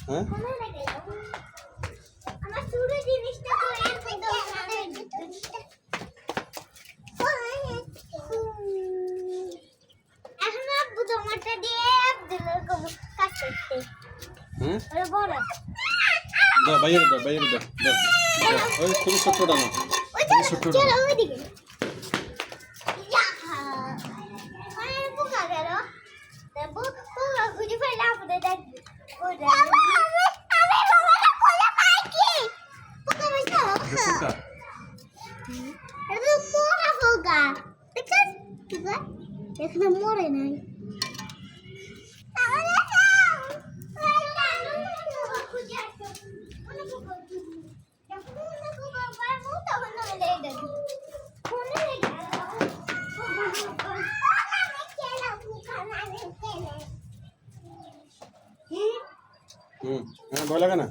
হ্যাঁ আমার শুরু জিনিসটা তো এর মধ্যে এখন আব্বু তোমারটা দিয়ে আব্দুলের কাজ করতে আরে বড় দা বাইরে দা ওই তুমি ছোটটা না তুমি ছোটটা চলো ওইদিকে মানে পোকা গেল পোকা খুঁজে ফেলে আমাদের দেখবে আমি বাবাটা খুঁজে পাইছি পোকা বসে পোকা এটা তো মোরা পোকা দেখছ কি গো এখানে মরে নাই হ্যাঁ ভয় লাগে না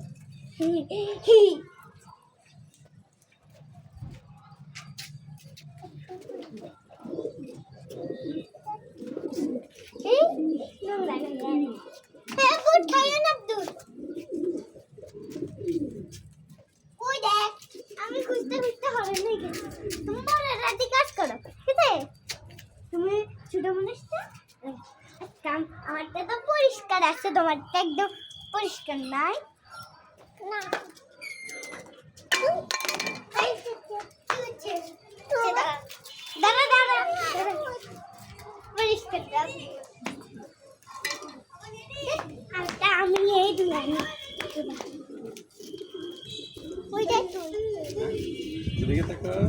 আমি খুঁজতে খুঁজতে হবে নাকি তুমি বড় রাতে কাজ করো ঠিক আছে তুমি ছোট মানুষটা কাম আমারটা তো পরিষ্কার আছে তোমারটা একদম পরিষ্কার নাই না দাদা দাদা পরিষ্কার আমি এই দিলাম ওই দেখ এদিকে তাকাও